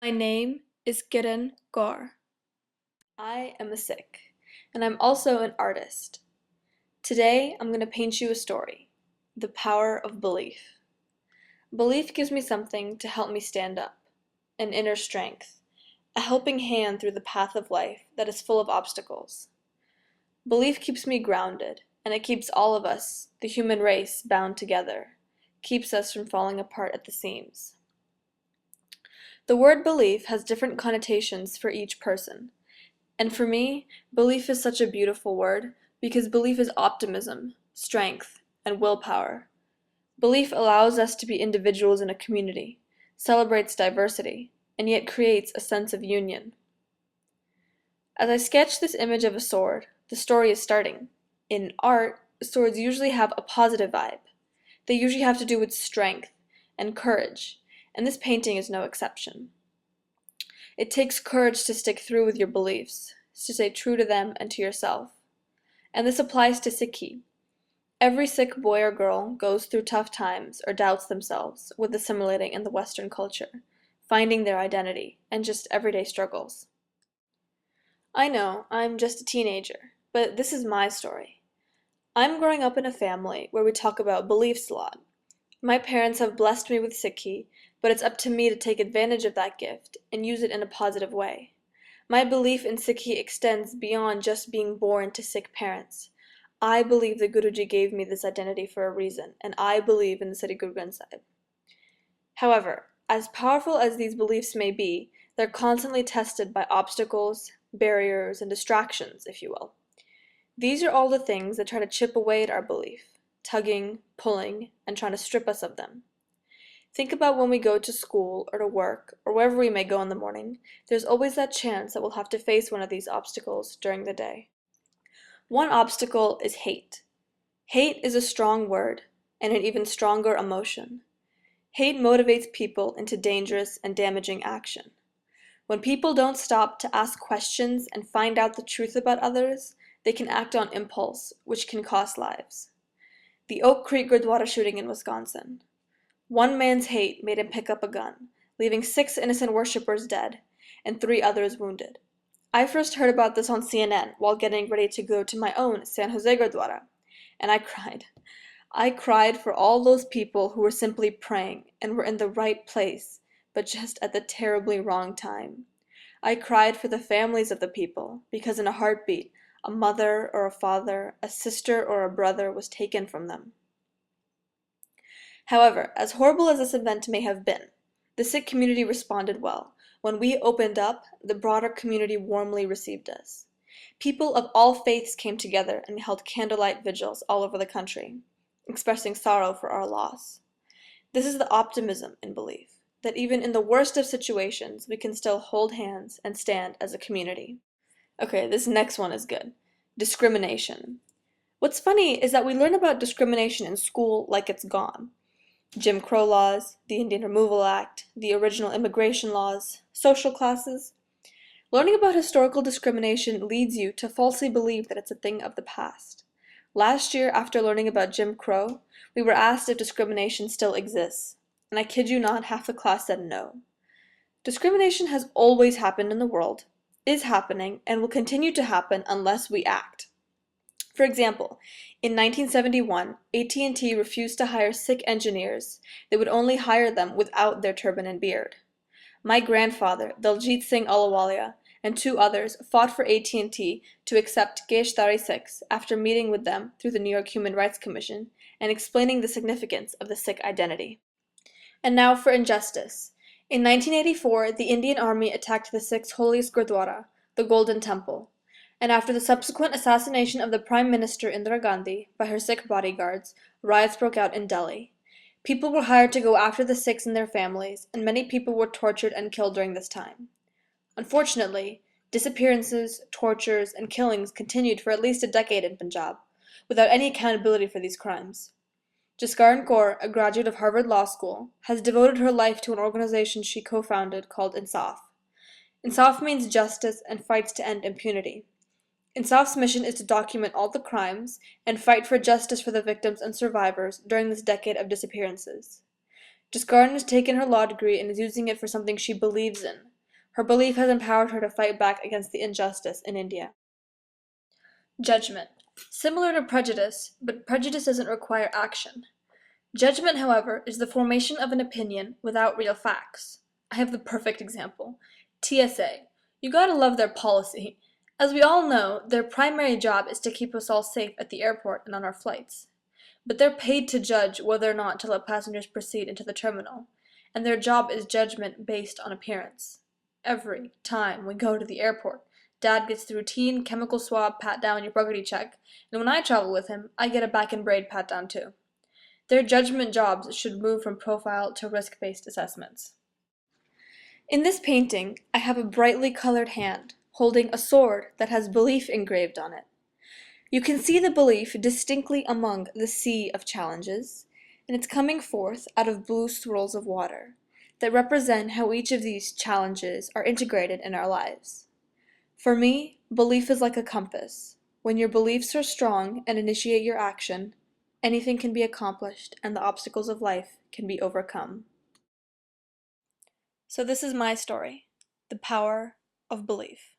My name is Kiran Kaur. I am a Sikh, and I'm also an artist. Today, I'm going to paint you a story, the power of belief. Belief gives me something to help me stand up, an inner strength, a helping hand through the path of life that is full of obstacles. Belief keeps me grounded, and it keeps all of us, the human race, bound together, keeps us from falling apart at the seams. The word belief has different connotations for each person. And for me, belief is such a beautiful word because belief is optimism, strength, and willpower. Belief allows us to be individuals in a community, celebrates diversity, and yet creates a sense of union. As I sketch this image of a sword, the story is starting. In art, swords usually have a positive vibe. They usually have to do with strength and courage, and this painting is no exception. It takes courage to stick through with your beliefs, to stay true to them and to yourself. And this applies to Sikhi. Every Sikh boy or girl goes through tough times or doubts themselves with assimilating in the Western culture, finding their identity, and just everyday struggles. I know, I'm just a teenager, but this is my story. I'm growing up in a family where we talk about beliefs a lot. My parents have blessed me with Sikhi, but it's up to me to take advantage of that gift and use it in a positive way. My belief in Sikhi extends beyond just being born to Sikh parents. I believe the Guruji gave me this identity for a reason, and I believe in the Sri Guru Granth Sahib. However, as powerful as these beliefs may be, they're constantly tested by obstacles, barriers, and distractions, if you will. These are all the things that try to chip away at our belief, tugging, pulling, and trying to strip us of them. Think about when we go to school or to work or wherever we may go in the morning, there's always that chance that we'll have to face one of these obstacles during the day. One obstacle is hate. Hate is a strong word and an even stronger emotion. Hate motivates people into dangerous and damaging action. When people don't stop to ask questions and find out the truth about others, they can act on impulse, which can cost lives. The Oak Creek Gurdwara shooting in Wisconsin. One man's hate made him pick up a gun, leaving 6 innocent worshippers dead and 3 others wounded. I first heard about this on CNN while getting ready to go to my own San Jose Gurdwara, and I cried. I cried for all those people who were simply praying and were in the right place, but just at the terribly wrong time. I cried for the families of the people, because in a heartbeat, a mother or a father, a sister or a brother was taken from them. However, as horrible as this event may have been, the Sikh community responded well. When we opened up, the broader community warmly received us. People of all faiths came together and held candlelight vigils all over the country, expressing sorrow for our loss. This is the optimism in belief, that even in the worst of situations, we can still hold hands and stand as a community. Okay, this next one is good. Discrimination. What's funny is that we learn about discrimination in school like it's gone. Jim Crow laws, the Indian Removal Act, the original immigration laws, social classes. Learning about historical discrimination leads you to falsely believe that it's a thing of the past. Last year, after learning about Jim Crow, we were asked if discrimination still exists, and I kid you not, half the class said no. Discrimination has always happened in the world, is happening, and will continue to happen unless we act. For example, in 1971, AT&T refused to hire Sikh engineers. They would only hire them without their turban and beard. My grandfather, Daljit Singh Ahluwalia, and 2 others fought for AT&T to accept Geshtari Sikhs after meeting with them through the New York Human Rights Commission and explaining the significance of the Sikh identity. And now for injustice. In 1984, the Indian Army attacked the Sikhs' holiest Gurdwara, the Golden Temple. And after the subsequent assassination of the Prime Minister Indira Gandhi by her Sikh bodyguards, riots broke out in Delhi. People were hired to go after the Sikhs and their families, and many people were tortured and killed during this time. Unfortunately, disappearances, tortures, and killings continued for at least a decade in Punjab, without any accountability for these crimes. Kiran Kaur, a graduate of Harvard Law School, has devoted her life to an organization she co-founded called Insaf. Insaf means justice and fights to end impunity. Insaf's mission is to document all the crimes and fight for justice for the victims and survivors during this decade of disappearances. Kiran has taken her law degree and is using it for something she believes in, Her belief has empowered her to fight back against the injustice in India. Judgment. Similar to prejudice, but prejudice doesn't require action. Judgment, however, is the formation of an opinion without real facts. I have the perfect example. TSA. You gotta love their policy. As we all know, their primary job is to keep us all safe at the airport and on our flights. But they're paid to judge whether or not to let passengers proceed into the terminal, and their job is judgment based on appearance. Every time we go to the airport, Dad gets the routine chemical swab pat down your property check, and when I travel with him, I get a back and braid pat down too. Their judgment jobs should move from profile to risk-based assessments. In this painting, I have a brightly colored hand holding a sword that has belief engraved on it. You can see the belief distinctly among the sea of challenges, and it's coming forth out of blue swirls of water that represent how each of these challenges are integrated in our lives. For me, belief is like a compass. When your beliefs are strong and initiate your action, anything can be accomplished and the obstacles of life can be overcome. So this is my story, the power of belief.